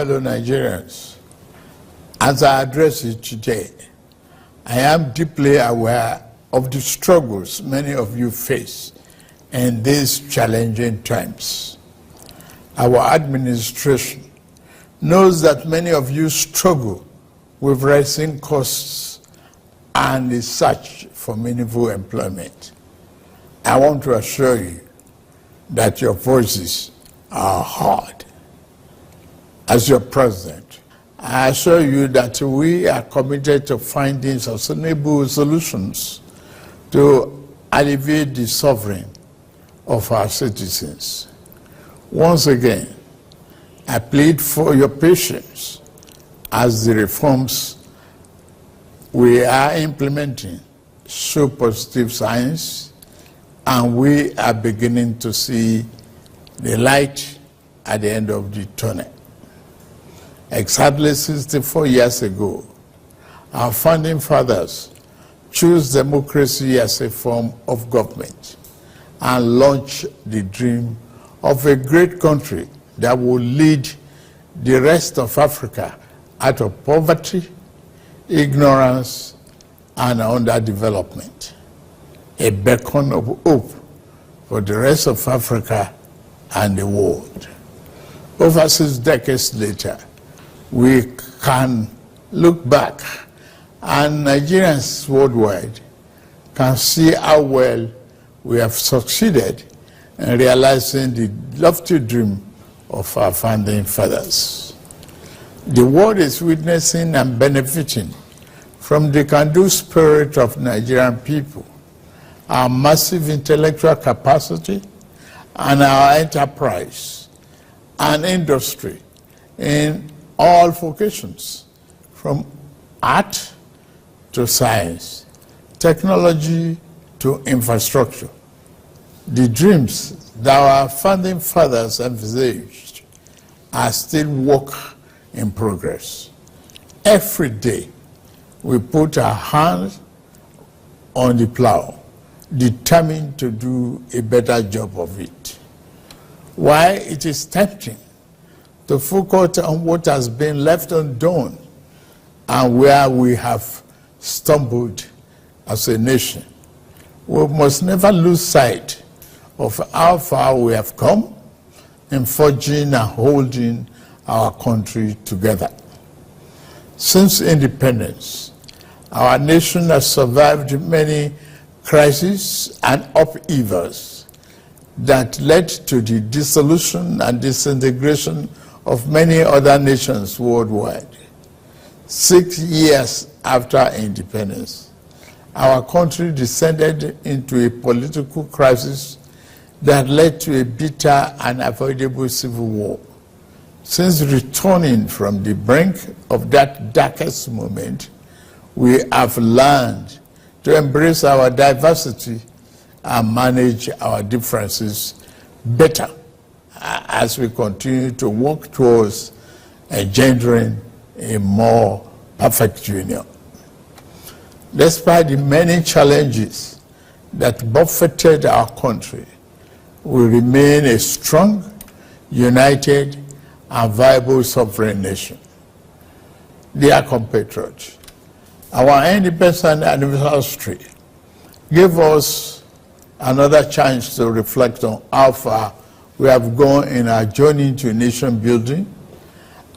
fellow Nigerians, as I address you today, I am deeply aware of the struggles many of you face in these challenging times. Our administration knows that many of you struggle with rising costs and the search for meaningful employment. I want to assure you that your voices are heard. As your president, I assure you that we are committed to finding sustainable solutions to alleviate the suffering of our citizens. Once again, I plead for your patience as the reforms we are implementing show positive signs, and we are beginning to see the light at the end of the tunnel. Exactly 64 years ago, our founding fathers chose democracy as a form of government and launched the dream of a great country that will lead the rest of Africa out of poverty, ignorance, and underdevelopment. A beacon of hope for the rest of Africa and the world. Over 6 decades later, we can look back and Nigerians worldwide can see how well we have succeeded in realizing the lofty dream of our founding fathers. The world is witnessing and benefiting from the can-do spirit of Nigerian people, our massive intellectual capacity, and our enterprise and industry in all vocations, from art to science, technology to infrastructure. The dreams that our founding fathers envisaged are still work in progress. Every day, we put our hands on the plow, determined to do a better job of it. While it is tempting to focus on what has been left undone and where we have stumbled as a nation, we must never lose sight of how far we have come in forging and holding our country together. Since independence, our nation has survived many crises and upheavals that led to the dissolution and disintegration of many other nations worldwide. 6 years after independence, our country descended into a political crisis that led to a bitter and unavoidable civil war. Since returning from the brink of that darkest moment, we have learned to embrace our diversity and manage our differences better as we continue to work towards engendering a more perfect union. Despite the many challenges that buffeted our country, we remain a strong, united, and viable sovereign nation. Dear compatriots, our independence anniversary gave us another chance to reflect on how far we have gone in our journey to nation building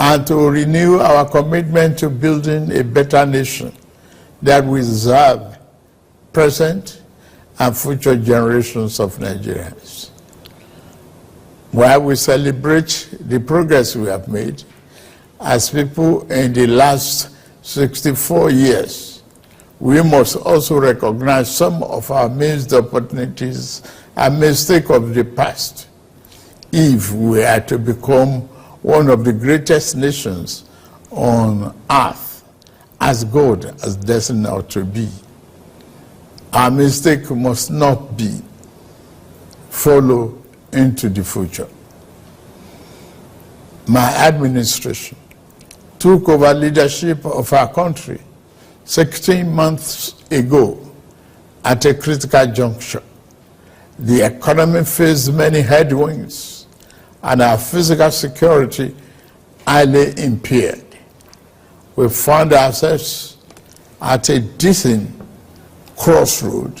and to renew our commitment to building a better nation that will serve present and future generations of Nigerians. While we celebrate the progress we have made as people in the last 64 years, we must also recognize some of our missed opportunities and mistakes of the past if we are to become one of the greatest nations on earth, as God has destined us to be. Our mistake must not be follow into the future. My administration took over leadership of our country 16 months ago at a critical juncture. The economy faced many headwinds, and our physical security highly impaired. We found ourselves at a decent crossroad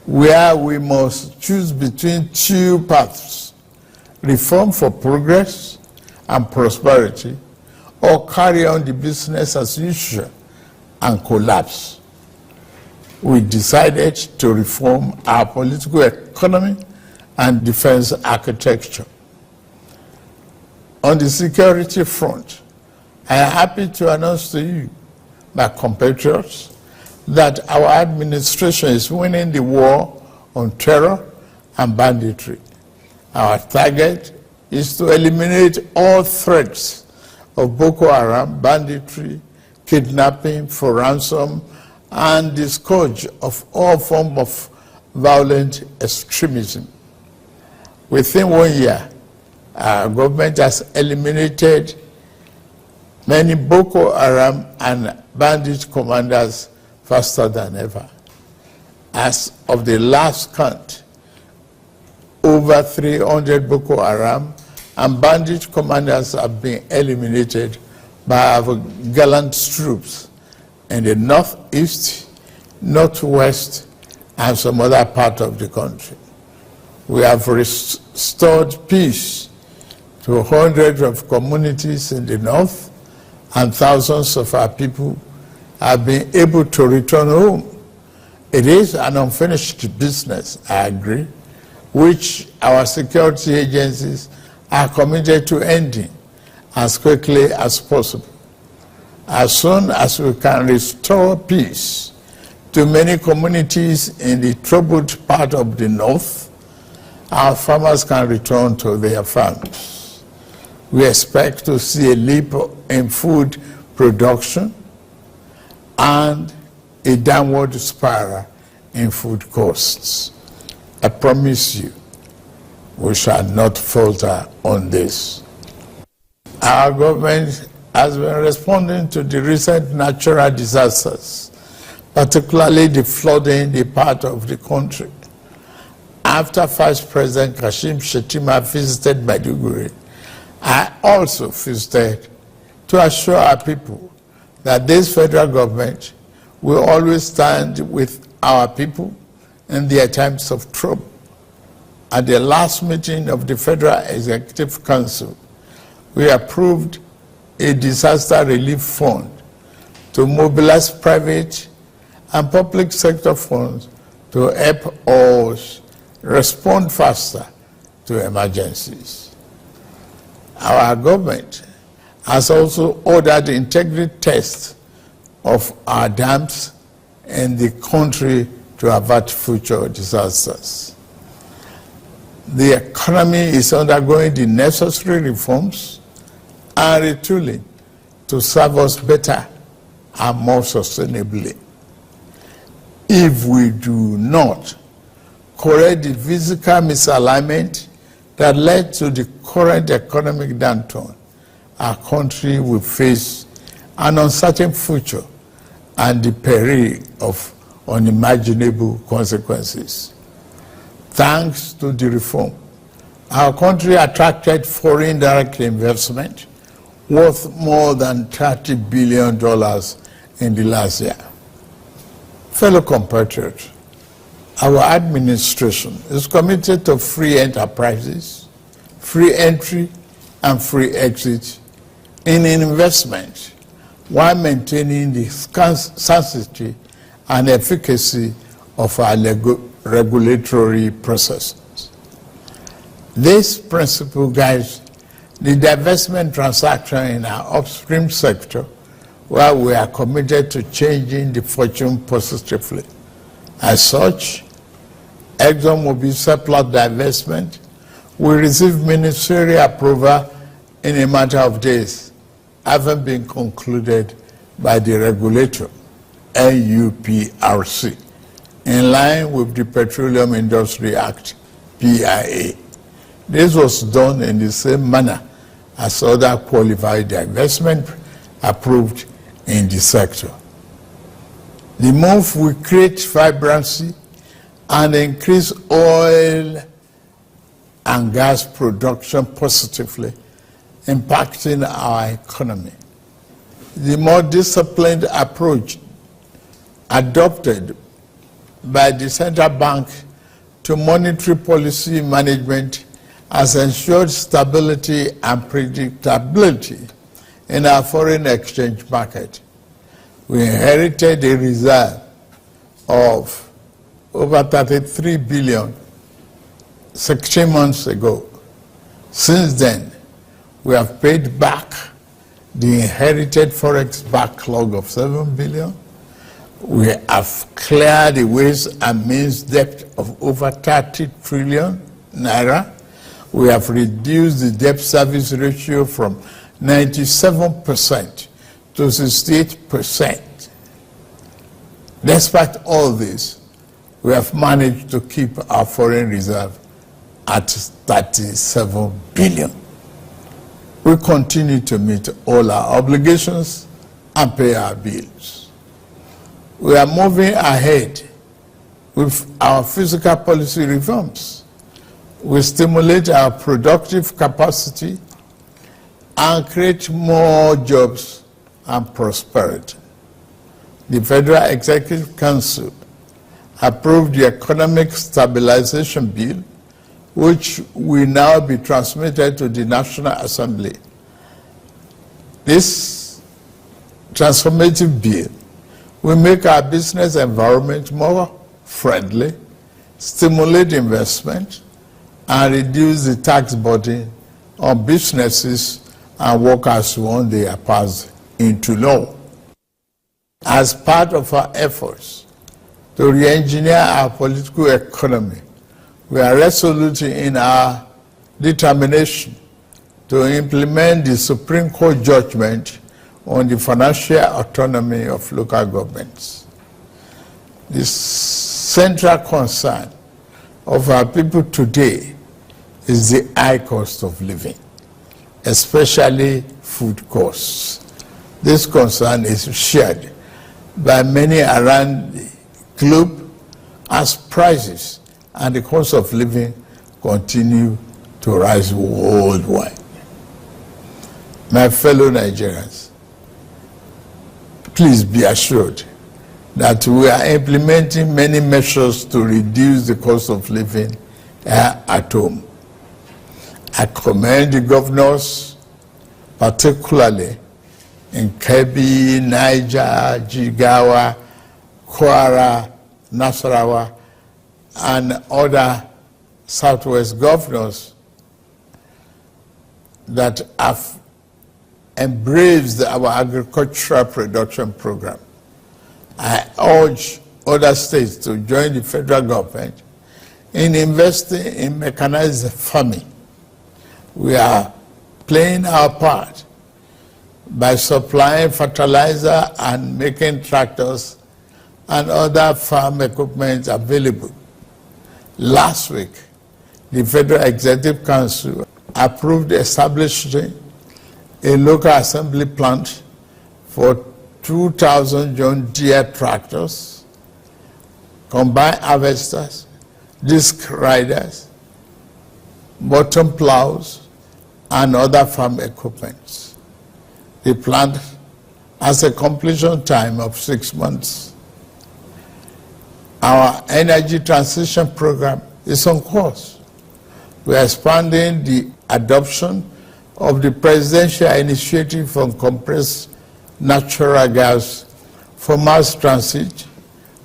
where we must choose between two paths: reform for progress and prosperity, or carry on the business as usual and collapse. We decided to reform our political economy and defense architecture. On the security front, I am happy to announce to you, my compatriots, that our administration is winning the war on terror and banditry. Our target is to eliminate all threats of Boko Haram, banditry, kidnapping for ransom, and the scourge of all forms of violent extremism. Within 1 year, our government has eliminated many Boko Haram and bandit commanders faster than ever. As of the last count, over 300 Boko Haram and bandit commanders have been eliminated by our gallant troops in the northeast, northwest, and some other part of the country. We have restored peace to hundreds of communities in the north, and thousands of our people have been able to return home. It is an unfinished business, I agree, which our security agencies are committed to ending as quickly as possible. As soon as we can restore peace to many communities in the troubled part of the north, our farmers can return to their farms. We expect to see a leap in food production and a downward spiral in food costs. I promise you, we shall not falter on this. Our government has been responding to the recent natural disasters, particularly the flooding in the part of the country. After Vice President Kashim Shettima visited Maiduguri, I also visited to assure our people that this federal government will always stand with our people in their times of trouble. At the last meeting of the Federal Executive Council, we approved a disaster relief fund to mobilize private and public sector funds to help us respond faster to emergencies. Our government has also ordered integrity tests of our dams in the country to avert future disasters. The economy is undergoing the necessary reforms and retooling to serve us better and more sustainably. If we do not correct the physical misalignment that led to the current economic downturn, our country will face an uncertain future and the peril of unimaginable consequences. Thanks to the reform, our country attracted foreign direct investment worth more than $30 billion in the last year. Fellow compatriots, our administration is committed to free enterprises, free entry, and free exit in investment while maintaining the sanctity and efficacy of our regulatory processes. This principle guides the divestment transaction in our upstream sector, where we are committed to changing the fortune positively. As such, ExxonMobil surplus divestment will receive ministerial approval in a matter of days, having been concluded by the regulator, NUPRC, in line with the Petroleum Industry Act, PIA. This was done in the same manner as other qualified divestment approved in the sector. The move will create vibrancy and increase oil and gas production positively impacting our economy. The more disciplined approach adopted by the central bank to monetary policy management has ensured stability and predictability in our foreign exchange market. We inherited a reserve of over 33 billion 16 months ago. Since then, we have paid back the inherited forex backlog of 7 billion. We have cleared the ways and means debt of over 30 trillion naira. We have reduced the debt service ratio from 97% to 68%. Despite all this, we have managed to keep our foreign reserve at 37 billion. We continue to meet all our obligations and pay our bills. We are moving ahead with our fiscal policy reforms. We stimulate our productive capacity and create more jobs and prosperity. The Federal Executive Council approved the Economic Stabilization Bill, which will now be transmitted to the National Assembly. This transformative bill will make our business environment more friendly, stimulate investment, and reduce the tax burden on businesses and workers once they are passed into law. As part of our efforts to re-engineer our political economy, we are resolute in our determination to implement the Supreme Court judgment on the financial autonomy of local governments. The central concern of our people today is the high cost of living, especially food costs. This concern is shared by many around the globe as prices and the cost of living continue to rise worldwide. My fellow Nigerians, please be assured that we are implementing many measures to reduce the cost of living at home. I commend the governors, particularly in Kebbi, Niger, Jigawa, Kwara, Nasarawa, and other Southwest governors that have embraced our agricultural production program. I urge other states to join the federal government in investing in mechanized farming. We are playing our part by supplying fertilizer and making tractors and other farm equipment available. Last week, the Federal Executive Council approved establishing a local assembly plant for 2,000 John Deere tractors, combine harvesters, disc riders, bottom plows, and other farm equipment. The plant has a completion time of 6 months. Our energy transition program is on course. We are expanding the adoption of the presidential initiative on compressed natural gas for mass transit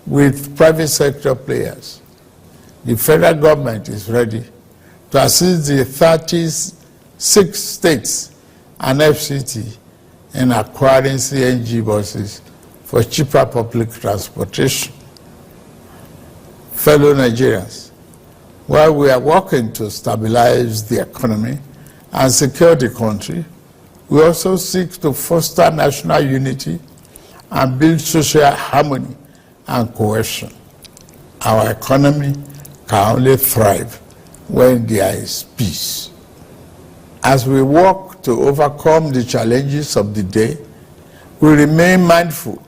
with private sector players. The federal government is ready to assist the 36 states and FCT in acquiring CNG buses for cheaper public transportation. Fellow Nigerians, while we are working to stabilize the economy and secure the country, we also seek to foster national unity and build social harmony and cohesion. Our economy can only thrive when there is peace. As we work to overcome the challenges of the day, we remain mindful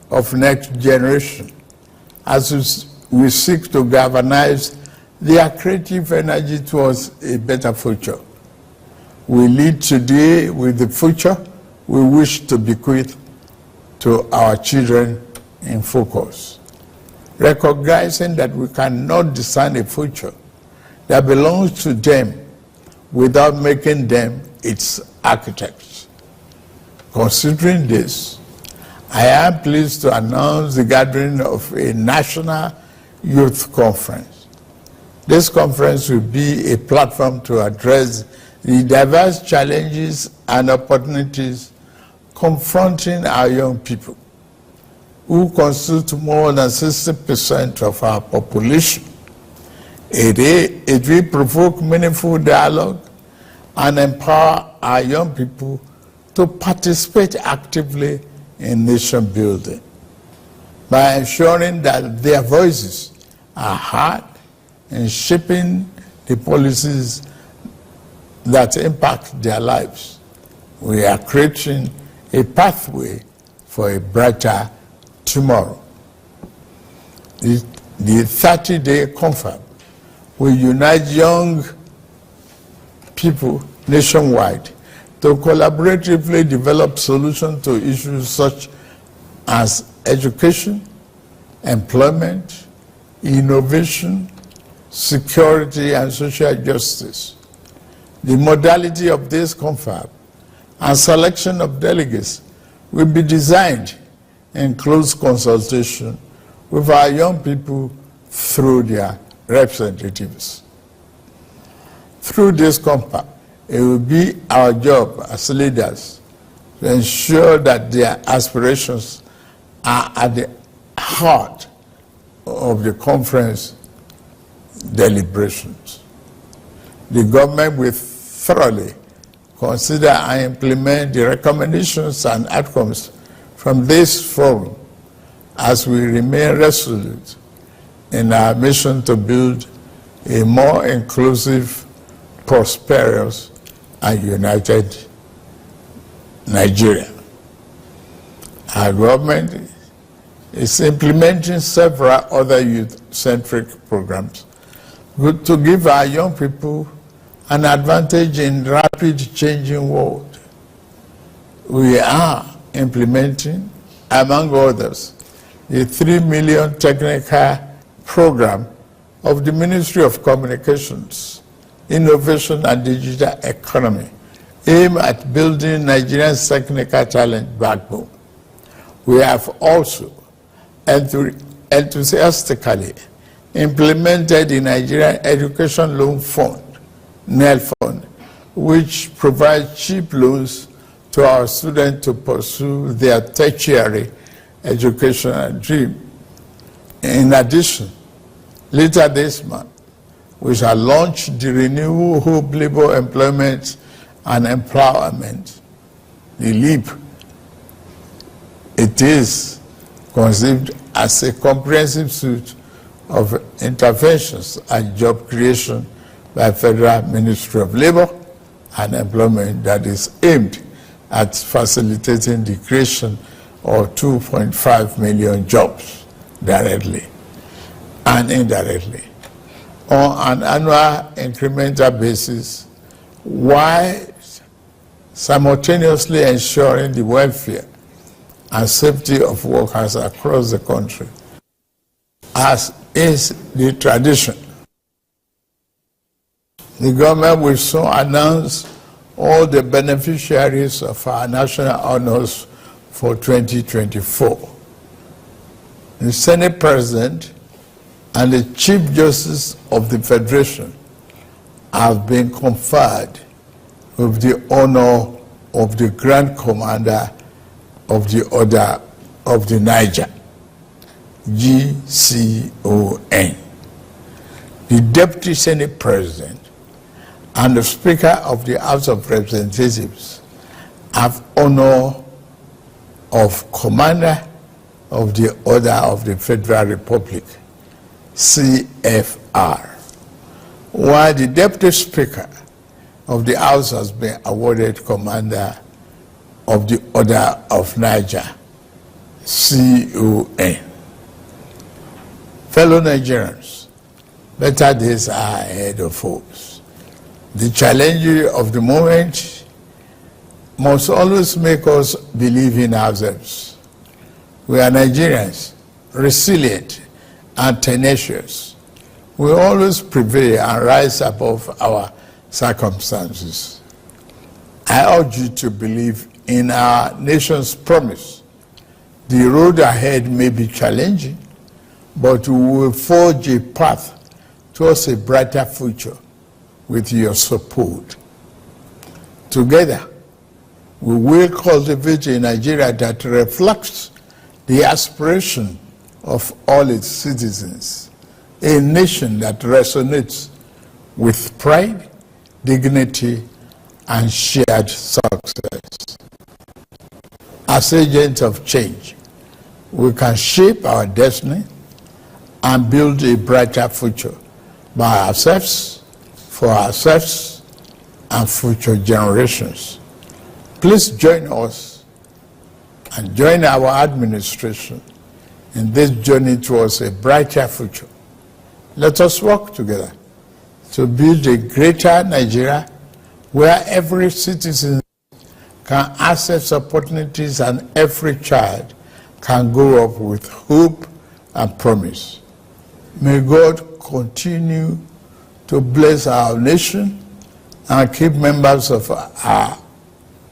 of next generation as we seek to galvanize their creative energy towards a better future. We lead today with the future we wish to bequeath to our children in focus. Recognizing that we cannot design a future that belongs to them without making them its architects. Considering this, I am pleased to announce the gathering of a national youth conference. This conference will be a platform to address the diverse challenges and opportunities confronting our young people, who constitute more than 60% of our population. It will provoke meaningful dialogue and empower our young people to participate actively in nation building by ensuring that their voices are heard in shaping the policies that impact their lives. We are creating a pathway for a brighter tomorrow. The 30-day confab will unite young people nationwide to collaboratively develop solutions to issues such as education, employment, innovation, security, and social justice. The modality of this confab and selection of delegates will be designed in close consultation with our young people through their representatives. Through this confab, it will be our job as leaders to ensure that their aspirations are at the heart of the conference deliberations. The government will thoroughly consider and implement the recommendations and outcomes from this forum as we remain resolute in our mission to build a more inclusive, prosperous, and united Nigeria. Our government is implementing several other youth-centric programs to give our young people an advantage in rapid changing world. We are implementing, among others, the 3 million technical program of the Ministry of Communications, Innovation and Digital Economy, aimed at building Nigeria's technical talent backbone. We have also enthusiastically implemented the Nigerian Education Loan Fund, NEL Fund, which provides cheap loans to our students to pursue their tertiary educational dream. In addition, later this month, we shall launch the Renewable Hope Labor Employment and Empowerment, the LEAP. It is conceived as a comprehensive suite of interventions and job creation by Federal Ministry of Labor and Employment that is aimed at facilitating the creation of 2.5 million jobs directly and indirectly on an annual incremental basis, while simultaneously ensuring the welfare and safety of workers across the country, as is the tradition. The government will soon announce all the beneficiaries of our national honors for 2024. The Senate President and the Chief Justice of the Federation have been conferred with the honor of the Grand Commander of the Order of the Niger, GCON. The Deputy Senate President and the Speaker of the House of Representatives have honor of Commander of the Order of the Federal Republic, CFR, while the Deputy Speaker of the House has been awarded Commander of the Order of Niger, CON. Fellow Nigerians, better days are ahead of us. The challenge of the moment must always make us believe in ourselves. We are Nigerians, resilient and tenacious. We always prevail and rise above our circumstances. I urge you to believe in our nation's promise. The road ahead may be challenging, but we will forge a path towards a brighter future with your support. Together, we will cultivate a Nigeria that reflects the aspiration of all its citizens, a nation that resonates with pride, dignity, and shared success. As agents of change, we can shape our destiny and build a brighter future by ourselves, for ourselves, and future generations. Please join us and join our administration in this journey towards a brighter future. Let us work together to build a greater Nigeria where every citizen can access opportunities and every child can grow up with hope and promise. May God continue to bless our nation and keep members of our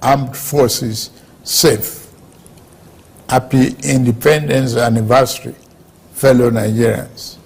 armed forces safe. Happy Independence Anniversary, fellow Nigerians.